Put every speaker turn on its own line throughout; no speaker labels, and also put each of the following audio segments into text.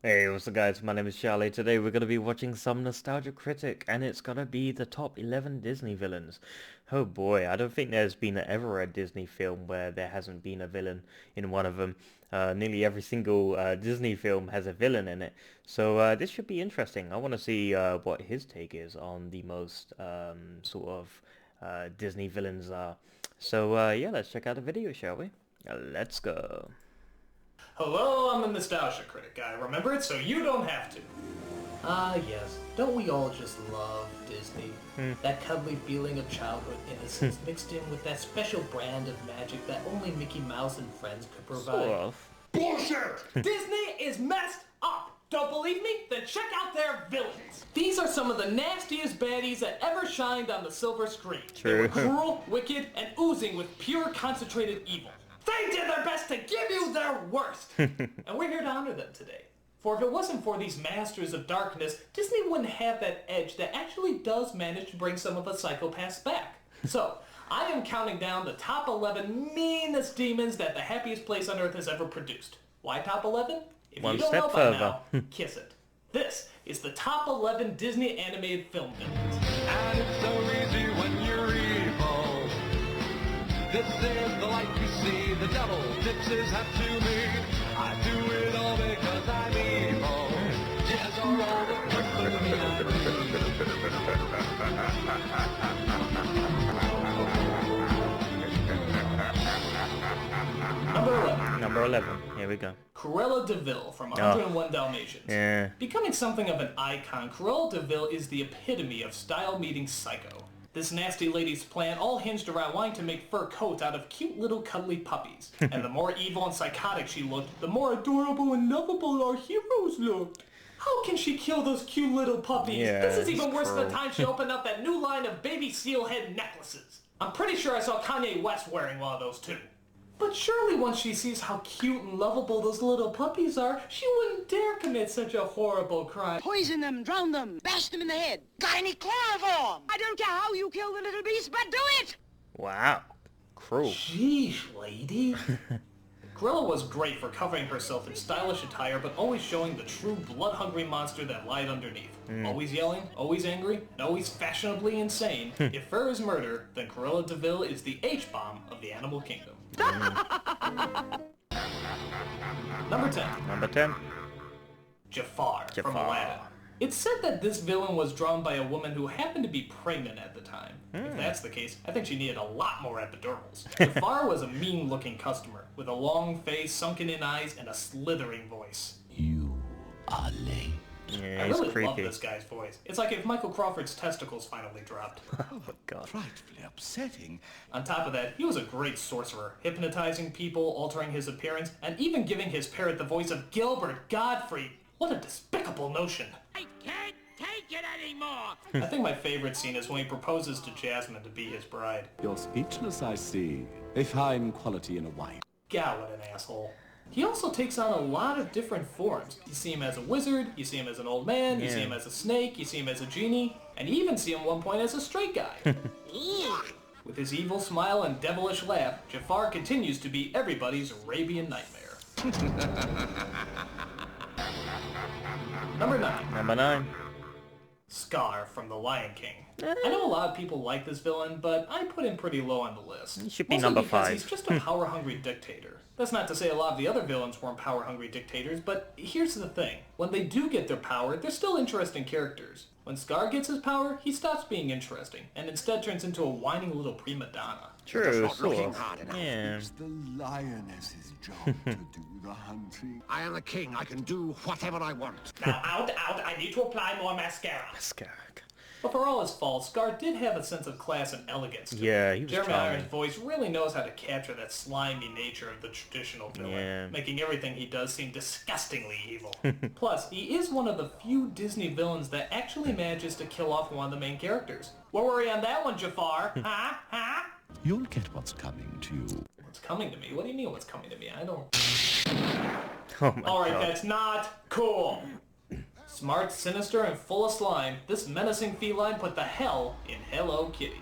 Hey, what's up guys, my name is Charlie. Today we're going to be watching some Nostalgia Critic, and it's going to be the top 11 Disney villains. Oh boy, I don't think there's been ever a Disney film where there hasn't been a villain in one of them. Nearly every single Disney film has a villain in it. So this should be interesting. I want to see what his take is on the most sort of Disney villains are. So yeah, let's check out the video, shall we? Let's go.
Hello, I'm the Nostalgia Critic. I remember it so you don't have to. Ah, yes. Don't we all just love Disney? That cuddly feeling of childhood innocence mixed in with that special brand of magic that only Mickey Mouse and friends could provide.
Sort of.
Bullshit! Disney is messed up! Don't believe me? Then check out their villains! These are some of the nastiest baddies that ever shined on the silver screen. They were cruel, wicked, and oozing with pure concentrated evil. They did their best to give you their worst! And we're here to honor them today. For if it wasn't for these masters of darkness, Disney wouldn't have that edge that actually does manage to bring some of us psychopaths back. So, I am counting down the top 11 meanest demons that the happiest place on earth has ever produced. Why top 11? If
One
you don't
step
know by
further.
now, kiss it. This is the top 11 Disney animated film villains.
And it's so easy when you're evil. This is the life you see. The devil tips his hat to me. I do it all because I'm evil. Tears are all that comfort me
Number 11.
Number 11. Here we go.
Cruella de Vil from 101 Dalmatians.
Yeah.
Becoming something of an icon, Cruella de Vil is the epitome of style meeting psycho. This nasty lady's plan all hinged around wanting to make fur coats out of cute little cuddly puppies. And the more evil and psychotic she looked, the more adorable and lovable our heroes looked. How can she kill those cute little puppies?
Yeah,
This is even
it's
worse than the
cruel.
time she opened up that new line of baby seal head necklaces. I'm pretty sure I saw Kanye West wearing one of those too. But surely once she sees how cute and lovable those little puppies are, she wouldn't dare commit such a horrible crime.
Poison them, drown them, bash them in the head. Got any chloroform? I don't care how you kill the little beast, but do it!
Wow. Cruel.
Sheesh, lady. Cruella was great for covering herself in stylish attire, but always showing the true blood-hungry monster that lied underneath. Always yelling, always angry, and always fashionably insane. If fur is murder, then Cruella de Vil is the H-bomb of the animal kingdom. Number 10.
Number 10.
Jafar from
Jafar.
Aladdin. It's said that this villain was drawn by a woman who happened to be pregnant at the time. If that's the case, I think she needed a lot more epidurals. Jafar was a mean-looking customer, with a long face, sunken-in eyes, and a slithering voice.
You are late.
Yeah,
I
he's
really love
creepy.
this guy's voice. It's like if Michael Crawford's testicles finally dropped.
Oh my god.
Frightfully upsetting.
On top of that, he was a great sorcerer, hypnotizing people, altering his appearance, and even giving his parrot the voice of Gilbert Gottfried. What a despicable notion.
I can't take it anymore!
I think my favorite scene is when he proposes to Jasmine to be his bride.
You're speechless, I see. A fine quality in a wife.
God, what an asshole. He also takes on a lot of different forms. You see him as a wizard, you see him as an old man, you see him as a snake, you see him as a genie, and you even see him at one point as a straight guy. With his evil smile and devilish laugh, Jafar continues to be everybody's Arabian nightmare. Number 9.
Number 9.
Scar from The Lion King. I know a lot of people like this villain, but I put him pretty low on the list.
He should be
Mostly
number
because
5.
he's just a power-hungry dictator. That's not to say a lot of the other villains weren't power-hungry dictators, but here's the thing. When they do get their power, they're still interesting characters. When Scar gets his power, he stops being interesting, and instead turns into a whining little prima donna.
True, sort of. Yeah.
It's the lioness's job to do the hunting.
I am the king. I can do whatever I want.
Now, out, I need to apply more mascara.
Scared.
But for all his faults, Scar did have a sense of class and elegance to him.
Yeah, he was
Jeremy
charming.
Irons' voice really knows how to capture that slimy nature of the traditional villain,
Yeah.
making everything he does seem disgustingly evil. Plus, he is one of the few Disney villains that actually manages to kill off one of the main characters. What were you on that one, Jafar? Huh? Huh?
You'll get what's coming to you.
What's coming to me? What do you mean what's coming to me? I don't...
Oh my
Alright,
god.
that's not cool. Smart, sinister, and full of slime, this menacing feline put the hell in Hello Kitty.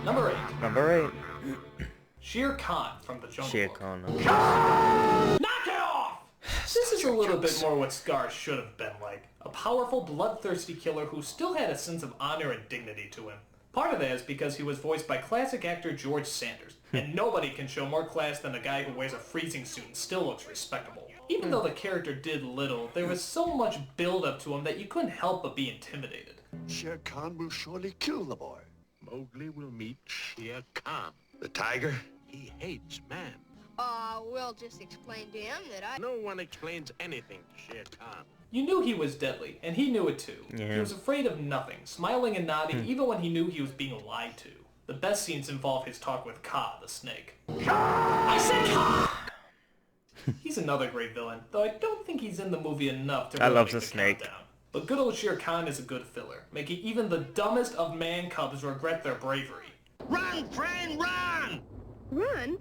Number 8.
Number 8.
Shere Khan from the Jungle
Shere
Book.
Khan.
Knock it off! This is a little bit more what Scar should have been like. A powerful, bloodthirsty killer who still had a sense of honor and dignity to him. Part of that is because he was voiced by classic actor George Sanders, and nobody can show more class than a guy who wears a freezing suit and still looks respectable. Even though the character did little, there was so much build-up to him that you couldn't help but be intimidated.
Shere Khan will surely kill the boy.
Mowgli will meet Shere Khan.
The tiger?
He hates man.
We'll just explain to him that I...
No one explains anything to Shere Khan.
You knew he was deadly, and he knew it too.
Yeah.
He was afraid of nothing, smiling and nodding even when he knew he was being lied to. The best scenes involve his talk with Ka, the snake. I said Ka! He's another great villain, though I don't think he's in the movie enough to
I
really
love
make
the snake.
countdown. But good old Shere Khan is a good filler, making even the dumbest of man cubs regret their bravery.
Run, friend, run!
Run?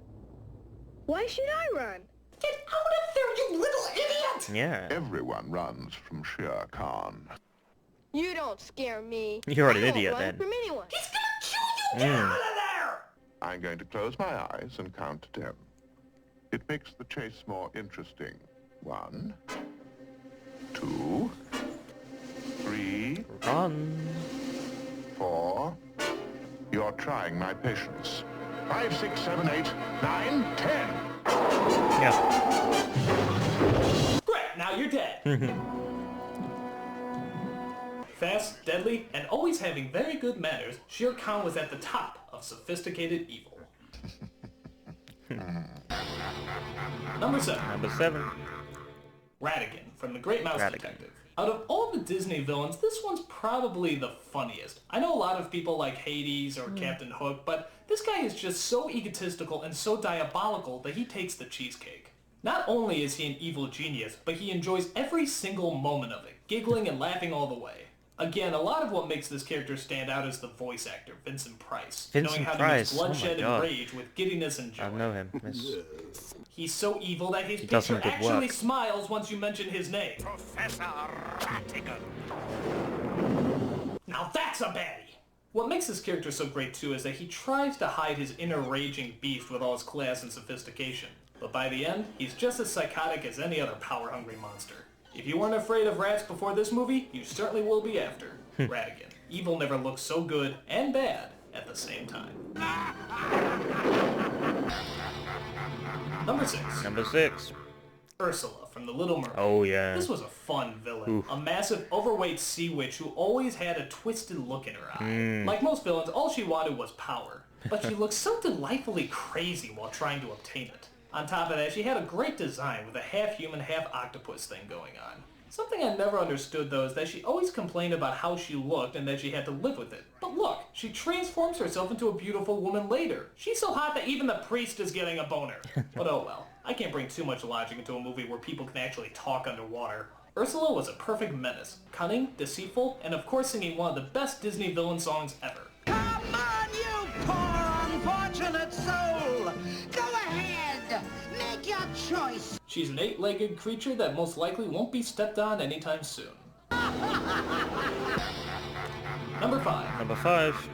Why should I run?
Get out of there, you little idiot!
Yeah.
Everyone runs from Shere Khan.
You don't scare me.
You're an
I won't
idiot,
run
then.
from anyone.
He's gonna kill you! Get out of there!
I'm going to close my eyes and count to 10. It makes the chase more interesting. 1, 2, 3,
Run.
4. You're trying my patience. 5, 6, 7, 8, 9, 10.
Yeah.
Great, now you're dead. Fast, deadly, and always having very good manners, Shere Khan was at the top of sophisticated evil. Number 7.
Number 7.
Ratigan from The Great Mouse
Ratigan.
Detective. Out of all the Disney villains, this one's probably the funniest. I know a lot of people like Hades or Captain Hook, but this guy is just so egotistical and so diabolical that he takes the cheesecake. Not only is he an evil genius, but he enjoys every single moment of it, giggling and laughing all the way. Again, a lot of what makes this character stand out is the voice actor, Vincent Price.
Vincent
knowing how
Price,
to
oh my
mix bloodshed
God.
and rage with giddiness and joy.
I know him. It's-
He's so evil that his
does some
picture
good
actually
work.
smiles once you mention his name.
Professor Ratigan.
Now that's a baddie! What makes this character so great too is that he tries to hide his inner raging beast with all his class and sophistication. But by the end, he's just as psychotic as any other power-hungry monster. If you weren't afraid of rats before this movie, you certainly will be after. Ratigan. Evil never looks so good and bad at the same time. Number 6.
Number 6.
Ursula from The Little Mermaid.
Oh, yeah.
This was a fun villain.
Oof.
A massive, overweight sea witch who always had a twisted look in her eye. Like most villains, all she wanted was power. But she looked so delightfully crazy while trying to obtain it. On top of that, she had a great design with a half-human, half-octopus thing going on. Something I never understood, though, is that she always complained about how she looked and that she had to live with it. But look, she transforms herself into a beautiful woman later. She's so hot that even the priest is getting a boner. But oh well. I can't bring too much logic into a movie where people can actually talk underwater. Ursula was a perfect menace. Cunning, deceitful, and of course singing one of the best Disney villain songs ever.
Come on, you poor unfortunate soul! Go ahead! Make your choice!
She's an 8-legged creature that most likely won't be stepped on anytime soon. Number 5.
Number 5.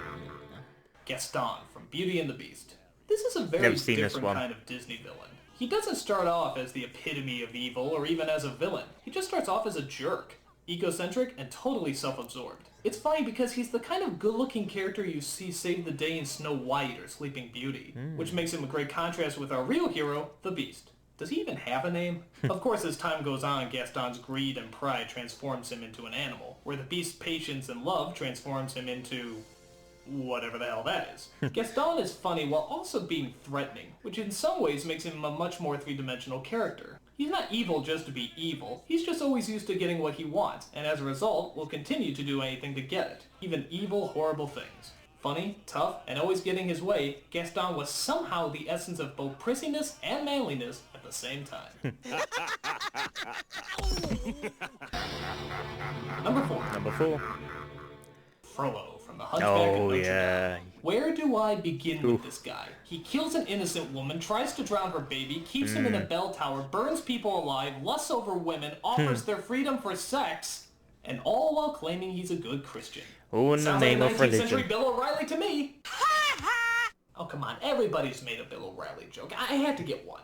Gaston from Beauty and the Beast. This is a very
Never seen this
different
one.
kind of Disney villain. He doesn't start off as the epitome of evil or even as a villain. He just starts off as a jerk. Egocentric and totally self-absorbed. It's funny because he's the kind of good-looking character you see save the day in Snow White or Sleeping Beauty, which makes him a great contrast with our real hero, the Beast. Does he even have a name? Of course, as time goes on, Gaston's greed and pride transforms him into an animal, where the Beast's patience and love transforms him into whatever the hell that is. Gaston is funny while also being threatening, which in some ways makes him a much more three-dimensional character. He's not evil just to be evil, he's just always used to getting what he wants, and as a result, will continue to do anything to get it, even evil, horrible things. Funny, tough, and always getting his way, Gaston was somehow the essence of both prissiness and manliness at the same time. Number 4.
Number 4.
Frollo from The Hunchback of
Oh,
Notre
yeah.
Dame. Where do I begin with this guy? He kills an innocent woman, tries to drown her baby, keeps him in a bell tower, burns people alive, lusts over women, offers their freedom for sex, and all while claiming he's a good Christian.
All in the
Sounds
name
like
of
19th century
religion.
Bill O'Reilly to me. Oh, come on, everybody's made a Bill O'Reilly joke. I had to get one.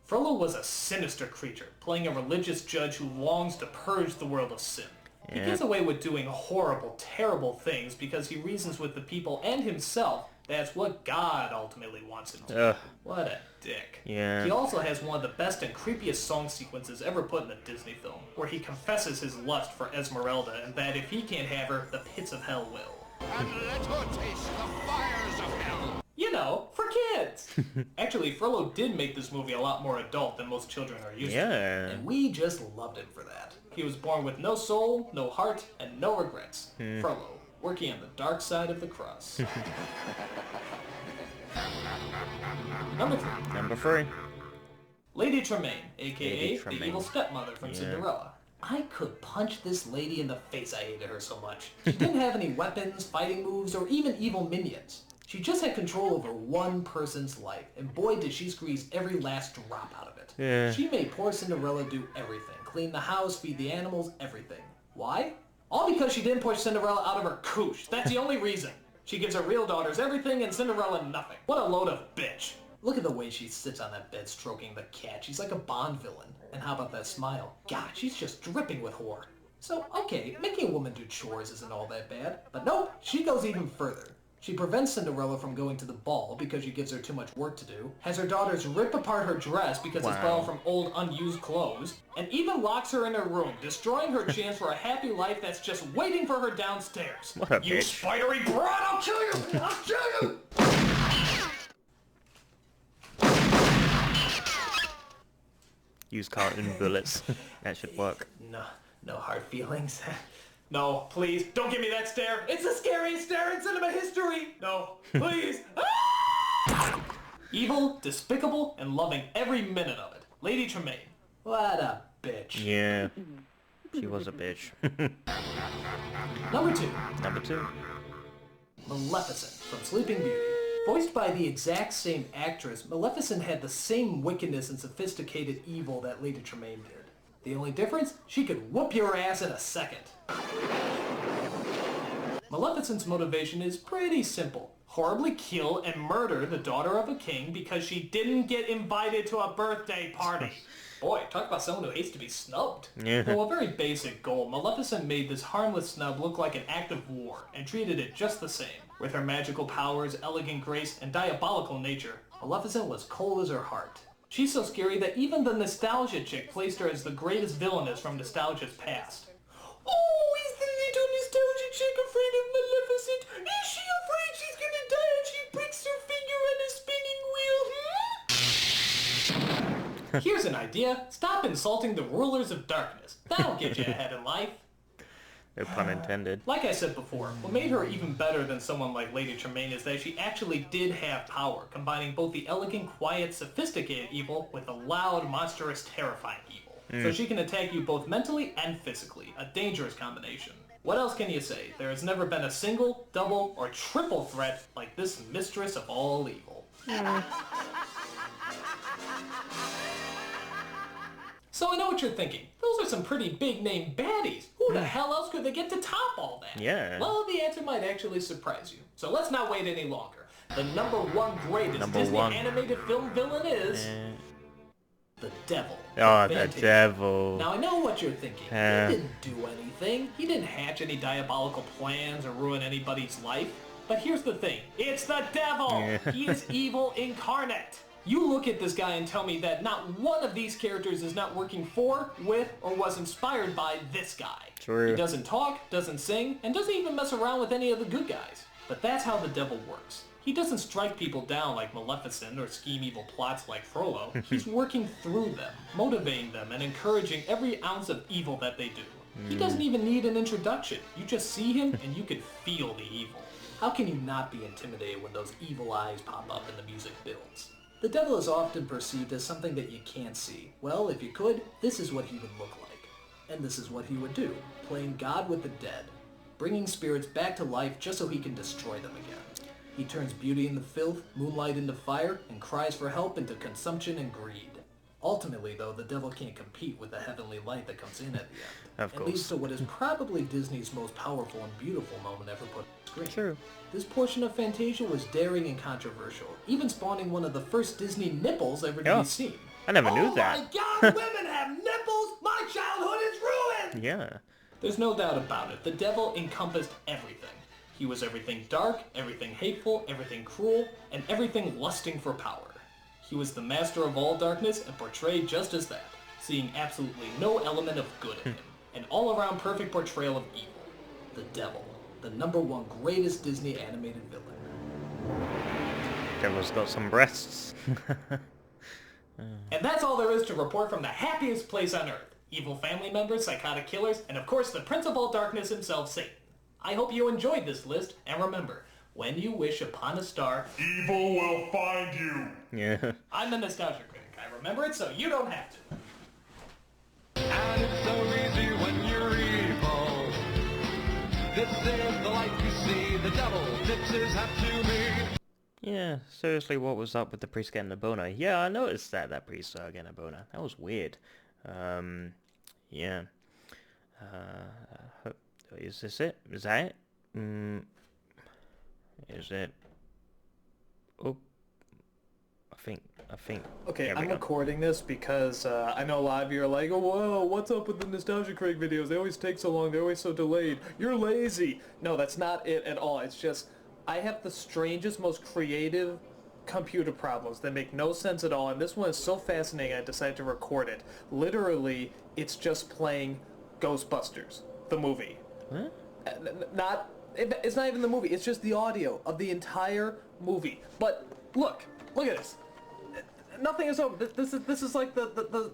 Frollo was a sinister creature, playing a religious judge who longs to purge the world of sin. He gets away with doing horrible, terrible things because he reasons with the people and himself. That's what God ultimately wants him to. What a dick.
Yeah.
He also has one of the best and creepiest song sequences ever put in a Disney film, where he confesses his lust for Esmeralda and that if he can't have her, the pits of hell will.
And let her taste the fires of hell.
You know, for kids. Actually, Frollo did make this movie a lot more adult than most children are used to. And we just loved him for that. He was born with no soul, no heart, and no regrets. Frollo, working on the dark side of the cross.
Number 3.
Lady Tremaine, a.k.a.
Lady
the
Tremaine.
evil stepmother from Cinderella. I could punch this lady in the face. I hated her so much. She didn't have any weapons, fighting moves, or even evil minions. She just had control over one person's life, and boy did she squeeze every last drop out of it.
Yeah.
She made poor Cinderella do everything. Clean the house, feed the animals, everything. Why? All because she didn't push Cinderella out of her couche. That's the only reason. She gives her real daughters everything and Cinderella nothing. What a load of bitch. Look at the way she sits on that bed stroking the cat. She's like a Bond villain. And how about that smile? God, she's just dripping with whore. So, okay, making a woman do chores isn't all that bad. But nope, she goes even further. She prevents Cinderella from going to the ball because she gives her too much work to do, has her daughters rip apart her dress because it's borrowed from old unused clothes, and even locks her in her room, destroying her chance for a happy life that's just waiting for her downstairs.
What a
You
bitch.
spidery brat, I'll kill you! I'll kill you!
Use cartoon bullets. That should work.
No hard feelings. No, please, don't give me that stare. It's the scariest stare in cinema history. No, please. Evil, despicable, and loving every minute of it. Lady Tremaine. What a bitch.
Yeah. She was a bitch.
Number 2.
Number 2.
Maleficent from Sleeping Beauty. Voiced by the exact same actress, Maleficent had the same wickedness and sophisticated evil that Lady Tremaine did. The only difference? She could whoop your ass in a second. Maleficent's motivation is pretty simple. Horribly kill and murder the daughter of a king because she didn't get invited to a birthday party. Boy, talk about someone who hates to be snubbed.
Yeah.
Though a very basic goal, Maleficent made this harmless snub look like an act of war and treated it just the same. With her magical powers, elegant grace, and diabolical nature, Maleficent was cold as her heart. She's so scary that even the nostalgia chick placed her as the greatest villainess from nostalgia's past. Oh, is the little nostalgia chick afraid of Maleficent? Is she afraid she's gonna die and she breaks her finger on a spinning wheel? Here's an idea. Stop insulting the rulers of darkness. That'll get you ahead in life.
No pun intended.
Like I said before, what made her even better than someone like Lady Tremaine is that she actually did have power, combining both the elegant, quiet, sophisticated evil with the loud, monstrous, terrifying evil. So she can attack you both mentally and physically, a dangerous combination. What else can you say? There has never been a single, double, or triple threat like this mistress of all evil. So I know what you're thinking. Those are some pretty big-name baddies. Who the hell else could they get to top all that?
Yeah.
Well, the answer might actually surprise you. So let's not wait any longer. The number one greatest Disney animated film villain is... the devil.
Oh, the devil.
Now I know what you're thinking. He didn't do anything. He didn't hatch any diabolical plans or ruin anybody's life. But here's the thing. It's the devil! He is evil incarnate. You look at this guy and tell me that not one of these characters is not working for, with, or was inspired by this guy.
True.
He doesn't talk, doesn't sing, and doesn't even mess around with any of the good guys. But that's how the devil works. He doesn't strike people down like Maleficent or scheme evil plots like Frollo. He's working through them, motivating them, and encouraging every ounce of evil that they do. He doesn't even need an introduction. You just see him and you can feel the evil. How can you not be intimidated when those evil eyes pop up and the music builds? The devil is often perceived as something that you can't see. Well, if you could, this is what he would look like. And this is what he would do, playing God with the dead, bringing spirits back to life just so he can destroy them again. He turns beauty into filth, moonlight into fire, and cries for help into consumption and greed. Ultimately, though, the devil can't compete with the heavenly light that comes in at the end.
Of
It leads
course.
to what is probably Disney's most powerful and beautiful moment ever put on screen.
True.
This portion of Fantasia was daring and controversial, even spawning one of the first Disney nipples ever to
Oh,
be seen.
I never knew
Oh
that.
my god, women have nipples! My childhood is ruined!
Yeah.
There's no doubt about it. The devil encompassed everything. He was everything dark, everything hateful, everything cruel, and everything lusting for power. He was the master of all darkness and portrayed just as that, seeing absolutely no element of good in him. An all-around perfect portrayal of evil. The devil, the #1 greatest Disney animated villain.
Devil's got some breasts.
And that's all there is to report from the happiest place on Earth. Evil family members, psychotic killers, and of course the Prince of all darkness himself, Satan. I hope you enjoyed this list, and remember, when you wish upon a star, evil will find you.
Yeah.
I'm the Nostalgia Critic. I remember it so you don't have to.
And it's so easy when you're evil. This is the light you see. The devil tips his hat to me.
Yeah, seriously, what was up with the priest getting a boner? Yeah, I noticed that priest getting a boner. That was weird. Yeah. Is this it? Is that it? Is it? Oh, I think.
Okay,
There we
I'm
go.
recording this because I know a lot of you are like, oh, whoa, what's up with the Nostalgia Critic videos? They always take so long. They're always so delayed. You're lazy. No, that's not it at all. It's just I have the strangest, most creative computer problems that make no sense at all, and this one is so fascinating I decided to record it. Literally, it's just playing Ghostbusters, the movie.
Huh?
It's not even the movie, it's just the audio of the entire movie. But look at this. Nothing is open. This is like the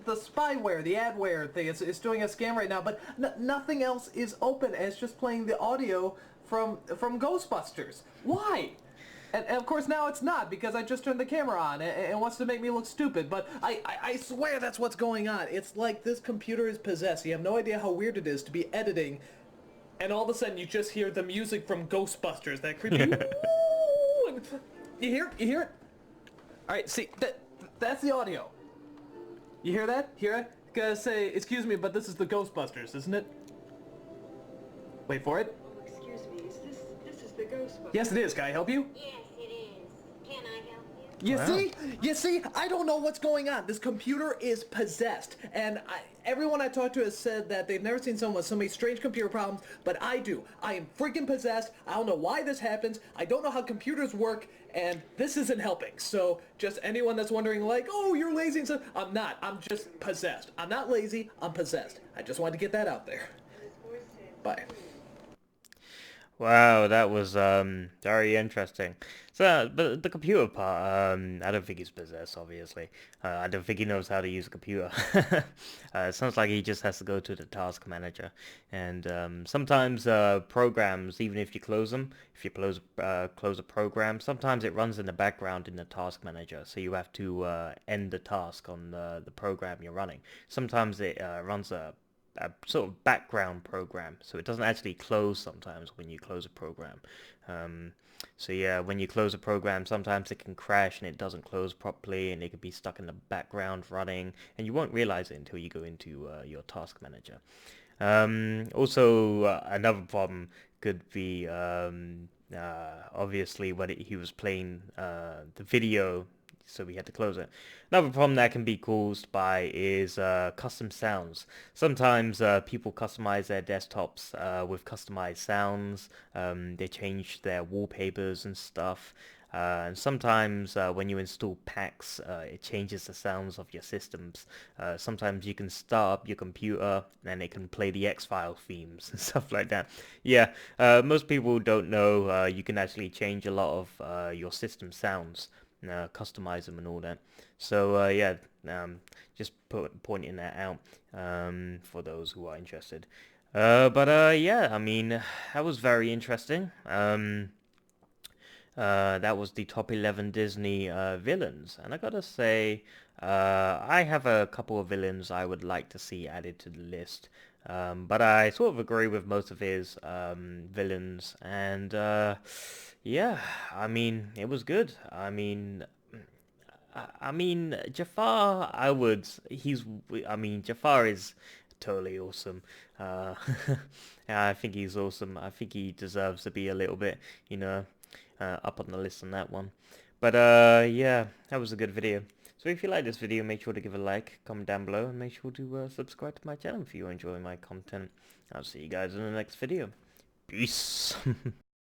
spyware, the adware thing. It's doing a scan right now, but nothing else is open. It's just playing the audio from Ghostbusters. Why? And of course now it's not, because I just turned the camera on and wants to make me look stupid, but I swear that's what's going on. It's like this computer is possessed. You have no idea how weird it is to be editing, and all of a sudden you just hear the music from Ghostbusters, that creepy woo! You hear it? Alright, see, that's the audio. You hear that? Hear it? Gotta say, excuse me, but this is the Ghostbusters, isn't it? Wait for it.
Excuse me, this is the Ghostbusters?
Yes, it is. Can I help you?
Yes, it is. Can I help you?
You see, I don't know what's going on. This computer is possessed, and everyone I talked to has said that they've never seen someone with so many strange computer problems, but I do. I am freaking possessed. I don't know why this happens. I don't know how computers work, and this isn't helping. So just anyone that's wondering, like, oh, you're lazy and stuff, I'm not. I'm just possessed. I'm not lazy. I'm possessed. I just wanted to get that out there. Bye.
Wow, that was very interesting. So, but the computer part, I don't think he's possessed, obviously. I don't think he knows how to use a computer. It sounds like he just has to go to the task manager. And sometimes programs, even if you close them, if you close a program, sometimes it runs in the background in the task manager. So you have to end the task on the program you're running. Sometimes it runs a sort of background program, so it doesn't actually close sometimes when you close a program. So yeah, when you close a program, sometimes it can crash and it doesn't close properly, and it could be stuck in the background running, and you won't realize it until you go into your task manager. Also, another problem could be obviously when he was playing the video, so we had to close it. Another problem that can be caused by is custom sounds. Sometimes people customize their desktops with customized sounds. They change their wallpapers and stuff. And sometimes when you install packs, it changes the sounds of your systems. Sometimes you can start up your computer and it can play the X-File themes and stuff like that. Yeah, most people don't know you can actually change a lot of your system sounds. Customize them and all that. So yeah, just pointing that out for those who are interested. But yeah, I mean, that was very interesting. That was the top 11 Disney villains, and I gotta say, I have a couple of villains I would like to see added to the list. But I sort of agree with most of his villains, and yeah, I mean, it was good. I mean, I mean, Jafar, I mean, Jafar is totally awesome. Uh, yeah, I think he's awesome. I think he deserves to be a little bit, you know, up on the list on that one. But, yeah, that was a good video. So if you like this video, make sure to give a like, comment down below, and make sure to subscribe to my channel if you enjoy my content. I'll see you guys in the next video. Peace.